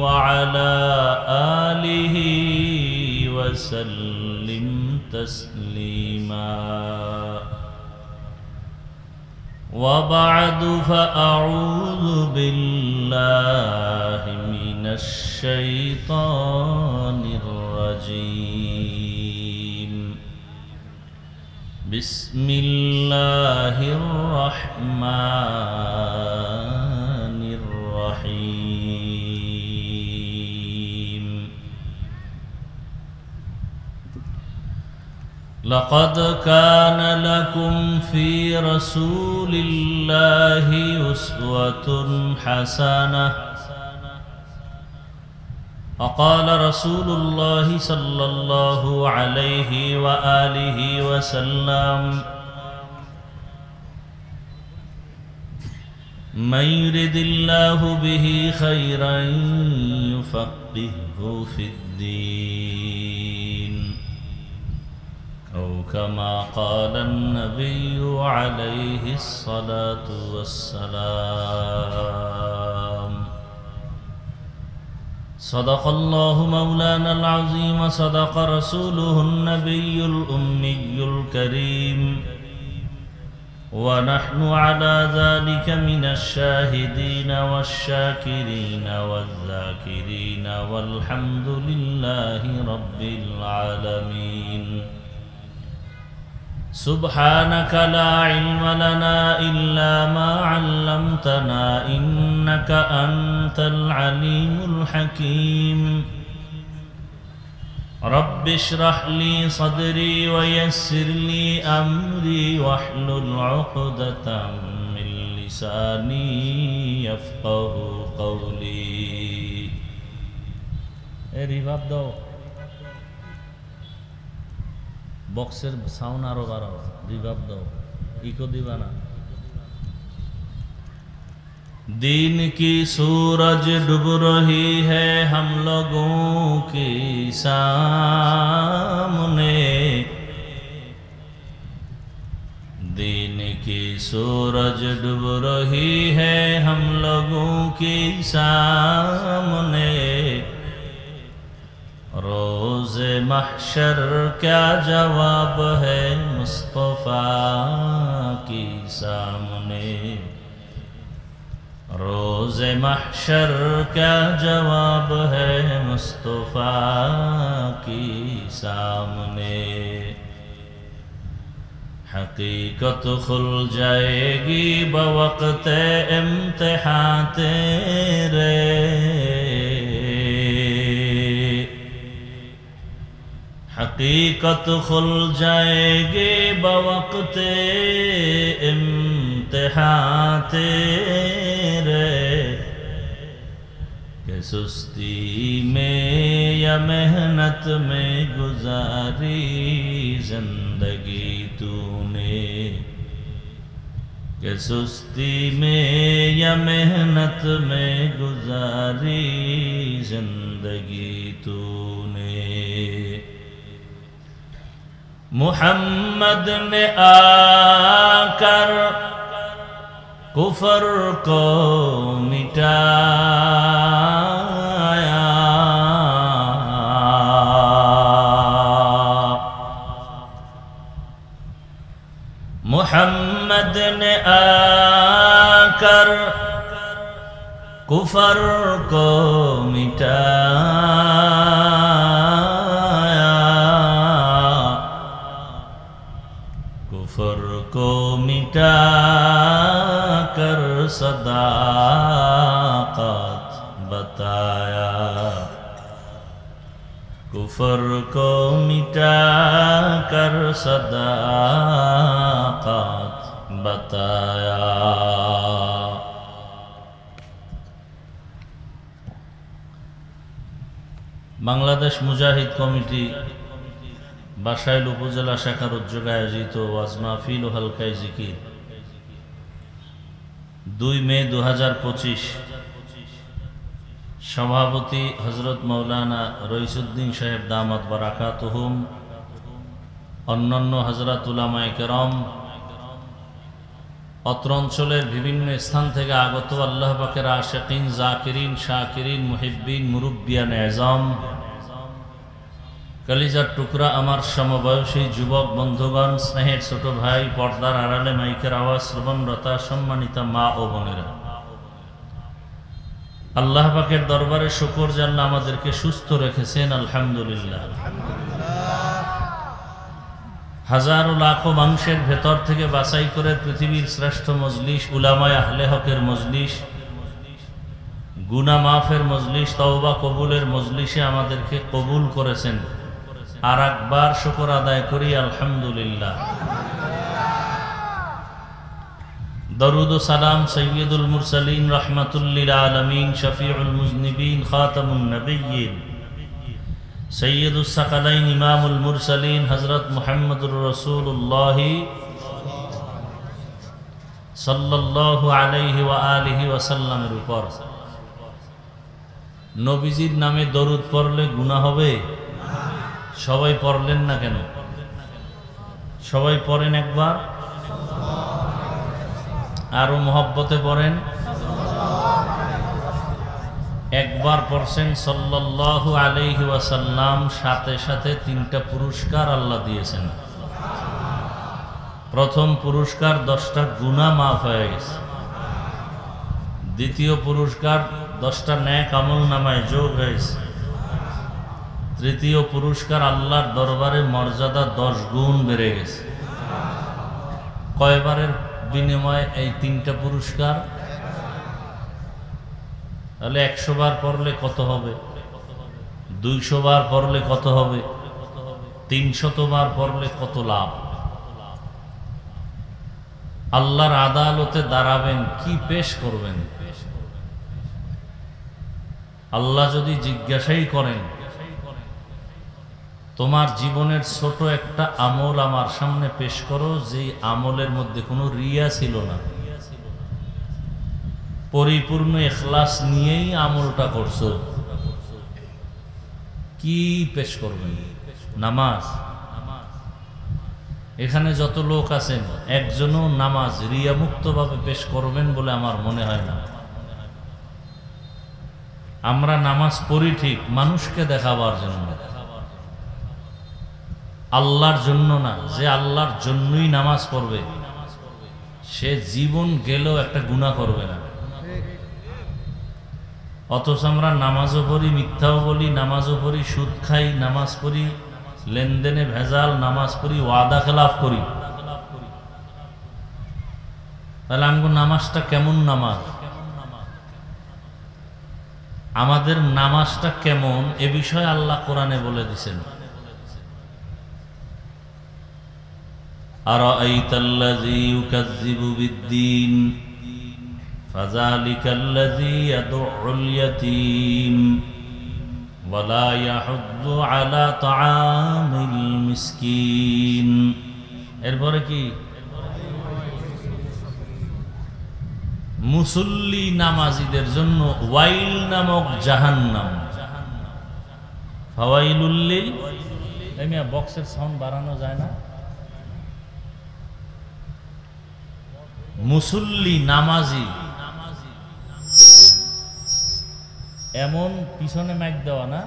وعلى آله وسلم تسليما وبعد فأعوذ بالله من الشيطان الرجيم بسم الله الرحمن الرحيم لقد كان لكم في رسول الله أسوة حسنة وقال رسول الله صلى الله عليه وآله وسلم من يرد الله به خيرا يفقهه في الدين أو كما قال النبي عليه الصلاة والسلام صدق الله مولانا العظيم صدق رسوله النبي الأمي الكريم ونحن على ذلك من الشاهدين والشاكرين والذاكرين والحمد لله رب العالمين سبحانك لا علم لنا إلا ما علمتنا إنك أنت العليم الحكيم رب اشرح لي صدري ويسر لي أمري واحلل عقدة من لساني يفقه قولي রিভাব দাও বক্সের সাউন্ড আরো বাড়াও রিভাব দাও ইকো দিবা না دین کی سورج ڈوب رہی ہے ہم لوگوں کے سامنے دین کی سورج ڈوب رہی ہے ہم لوگوں کے سامنے روز محشر کیا جواب ہے مصطفیٰ کے سامنے روز محشر کیا جواب ہے مصطفیٰ کے سامنے حقیقت کھل جائے گی بوقت امتحان تیرے حقیقت کھل جائے گی بوقت امتحان تیرے کہ سستی میں یا محنت میں گزاری زندگی تو نے کہ سستی میں یا محنت میں گزاری زندگی تو نے محمد نے آ کر کفر کو مٹایا محمد نے آ کر کفر کو مٹایا کفر کو مٹا کر صداقت بتایا کفر کو مٹا کر صداقت بتایا বাংলাদেশ মুজাহিদ কমিটি বাসাইল উপজেলা শাখার উদ্যোগে আয়োজিত ওয়াজ মাহফিল ও হালকায়ে জিকির 2 মে 2025 সভাপতি হযরত মাওলানা রইসউদ্দিন সাহেব দামাত বারাকাতুহুম, অন্যান্য হযরত উলামায়ে কেরাম, অত্র অঞ্চলের বিভিন্ন স্থান থেকে আগত আল্লাহ পাকের আশিকিন, জাকিরিন, শাকিরিন, মুহিব্বিন, মুরব্বিয়ান এজাম, কলিজার টুকরা আমার সমবয়সী যুবক বন্ধুগণ, স্নেহের ছোট ভাই, পর্দার আড়ালে মাইকের আওয়াজ শ্রবণরতা সম্মানিতা মা ও বোনেরা, আল্লাহ পাকের দরবারে শুকর যে আল্লাহ আমাদেরকে সুস্থ রেখেছেন, আলহামদুলিল্লাহ। হাজারো লাখো মানুষের ভেতর থেকে বাছাই করে পৃথিবীর শ্রেষ্ঠ মজলিস, উলামায়ে আহলে হকের মজলিস, গুনাহ মাফের মজলিস, তওবা কবুলের মজলিসে আমাদেরকে কবুল করেছেন। আর একবার শুকর আদায় করি, আলহামদুলিল্লাহ। দরুদ ও সালাম সৈয়দুল মুরসালিন, রাহমাতুল লিল আলামিন, শফিউল মুজনিবিন, খাতামুন নবিয়্যিন, সৈয়দুস সাকালাইন, ইমামুল মুরসালিন, হযরত মুহাম্মদুর রাসূলুল্লাহ সাল্লাল্লাহু আলাইহি ওয়া আলিহি ওয়া সাল্লামের উপর। নবীজির নামে দরুদ পড়লে গুনাহ হবে? সবাই পড়লেন না কেন? সবাই পড়েন একবার, আরো মহব্বতে পড়েন। একবার পড়ছেন সাল্লাল্লাহু আলাইহি ওয়াসাল্লাম, সাথে সাথে 3টা পুরস্কার আল্লাহ দিয়েছেন। প্রথম পুরস্কার 10টা গুনাহ মাফ হয়ে গেছে। দ্বিতীয় পুরস্কার 10টা নেক আমল নামায় যোগ হয়েছে। তৃতীয় পুরস্কার আল্লাহর দরবারে মর্যাদা 10 গুণ বেড়ে গেছে। কয়বারের বিনিময়ে এই 3টা পুরস্কার? তাহলে 100 বার পড়লে কত হবে? 200 বার পড়লে কত হবে? 300 বার পড়লে কত লাভ? আল্লাহর আদালতে দাঁড়াবেন, কি পেশ করবেন? আল্লাহ যদি জিজ্ঞাসাই করেন, তোমার জীবনের ছোট একটা আমল আমার সামনে পেশ করো, যে আমলের মধ্যে কোনো রিয়া ছিল না, পরিপূর্ণ ইখলাস নিয়েই আমলটা করছো, কি পেশ করবেন? নামাজ। এখানে যত লোক আছেন একজনও নামাজ রিয়া মুক্তভাবে পেশ করবেন বলে আমার মনে হয় না। আমরা নামাজ পড়ি ঠিক মানুষকে দেখাবার জন্য, আল্লাহর জন্য না। যে আল্লাহর জন্যই নামাজ পড়বে সে জীবন গেলেও একটা গুনাহ করবে না। অথচ আমরা নামাজও পড়ি, মিথ্যাও বলি, নামাজও পড়ি, সুদ খাই, নামাজ পড়ি, লেনদেনে ভেজাল, নামাজ পড়ি, ওয়াদা খেলাফ করি। তাহলে আমাদের নামাজটা কেমন নামাজ? আমাদের নামাজটা কেমন এ বিষয়ে আল্লাহ কোরআনে বলে দিয়েছেন। আরাআইতাল্লাযী ইউকাযযিবু বিদ্দীন ফাযালিকাল্লাযী ইয়াদউল ইয়াতীম ওয়া লা ইয়াহুদ্দু আলা তাআমিল মিসকিন। এরপরে কি? মুসল্লি নামাজীদের জন্য ওয়াইল নামক জাহান্নাম। ফাওয়াইলুল লিল, এমিয়া বক্সের সাউন্ড বাড়ানো যায় না? মুসল্লি নামাজি এমন পিছনে মাইক দেওয়া না,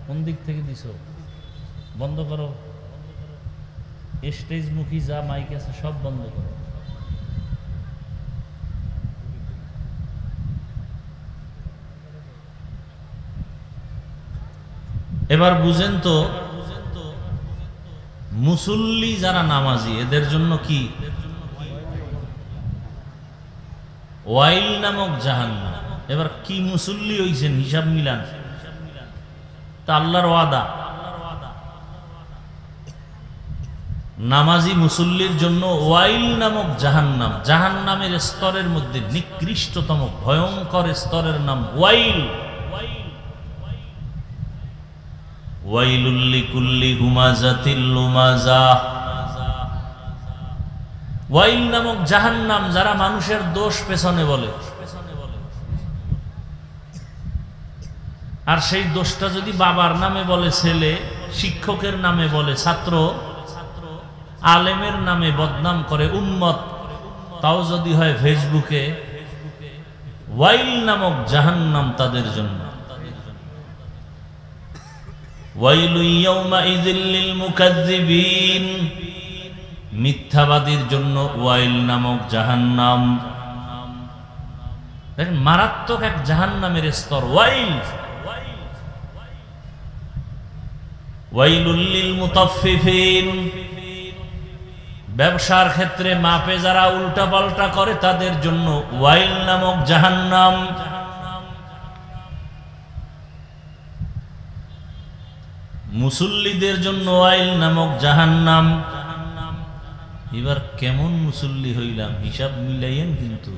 কোন দিক থেকে দিছ? বন্ধ করো, স্টেজ মুখী যা মাইক আছে সব বন্ধ করো। এবার বুঝেন তো, মুসল্লি যারা নামাজি এদের জন্য কি? ওয়াইল নামক জাহান্নাম। এবার কি মুসল্লি হইছেন হিসাব মিলান। তা আল্লাহর ওয়াদা, নামাজি মুসল্লির জন্য ওয়াইল নামক জাহান্নাম। জাহান্নামের স্তরের মধ্যে নিকৃষ্টতম ভয়ঙ্কর স্তরের নাম ওয়াইল। ওয়াইলুল লিকুল্লি হুমাযাতিল লুমাযা। ওয়াইল নামক জাহান্নাম যারা মানুষের দোষ পেছনে বলে, আর সেই দোষটা যদি বাবার নামে বলে ছেলে, শিক্ষকের নামে বলে ছাত্র, আলেমের নামে বদনাম করে উম্মত, তাও যদি হয় ফেসবুকে, ওয়াইল নামক জাহান্নাম তাদের জন্য। ওয়াইলু ইয়াউমাইযিল লিল মুকাজ্জিবিন, মিথ্যাবাদীর জন্য ওয়াইল নামক জাহান্নাম। দেখেন মারাত্মক এক জাহান্নামের স্তর ওয়াইল। ওয়াইলুল লিল মুতাফফিফিন, ব্যবসার ক্ষেত্রে মাপে যারা উল্টাপাল্টা করে তাদের জন্য ওয়াইল নামক জাহান্নাম। মুসল্লিদের জন্য ওয়াইল নামক জাহান্নাম। এবার কেমন মুসল্লি হইলাম হিসাব মিলাইয়েন কিন্তু।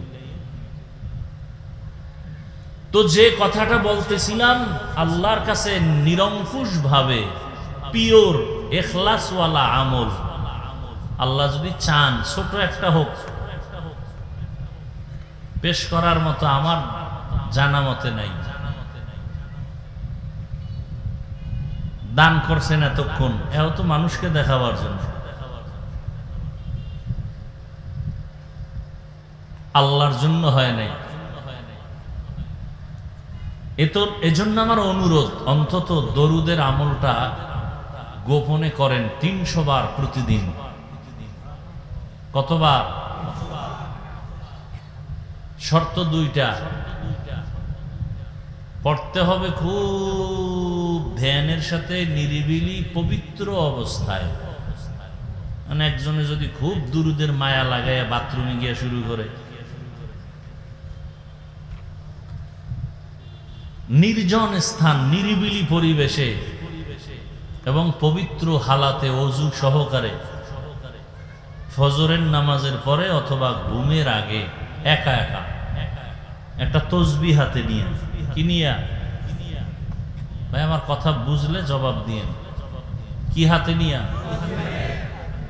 তো যে কথাটা বলতেছিলাম, আল্লাহর কাছে নিরঙ্কুশ ভাবে পিওর ইখলাসওয়ালা আমল আল্লাহ যদি চান ছোট একটা হোক পেশ করার মতো আমার জানা মতে নাই। দান করছেন এতক্ষণ, এও তো মানুষকে দেখাবার জন্য, আল্লাহর জন্য হয় নাই। এজন্য আমার অনুরোধ, অন্তত দরুদের আমলটা গোপনে করেন 300 বার প্রতিদিন। কতবার? শর্ত 2টা। পড়তে হবে খুব ধ্যানের সাথে, নিরিবিলি পবিত্র অবস্থায়। মানে একজনে যদি খুব দুরুদের মায়া লাগায় বাথরুমে গিয়ে শুরু করে, নির্জন স্থান, নিরিবিলি পরিবেশে এবং পবিত্র হালাতে ওযু সহকারে ফজরের নামাজের পরে অথবা ঘুমের আগে একা একা একটা তসবিহ হাতে নিয়ে, কি নিয়া ভাই আমার কথা বুঝলে জবাব দিয়েন, কি হাতে নিয়া?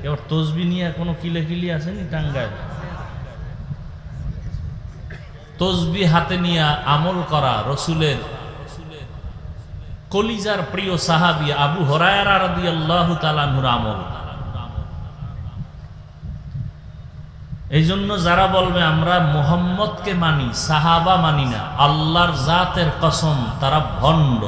এবার তসবিহ নিয়ে কোনো কিলে আসেনি টাঙ্গায়? তসবিহ হাতে নিয়ে আমল করা রসুলের কলিজার প্রিয় সাহাবী আবু হুরায়রা রাদিয়াল্লাহু তাআলা আনহুর আমল। এই জন্য যারা বলবে আমরা মুহাম্মদকে মানি, সাহাবা মানি না, আল্লাহর জাতের কসম তারা ভণ্ড।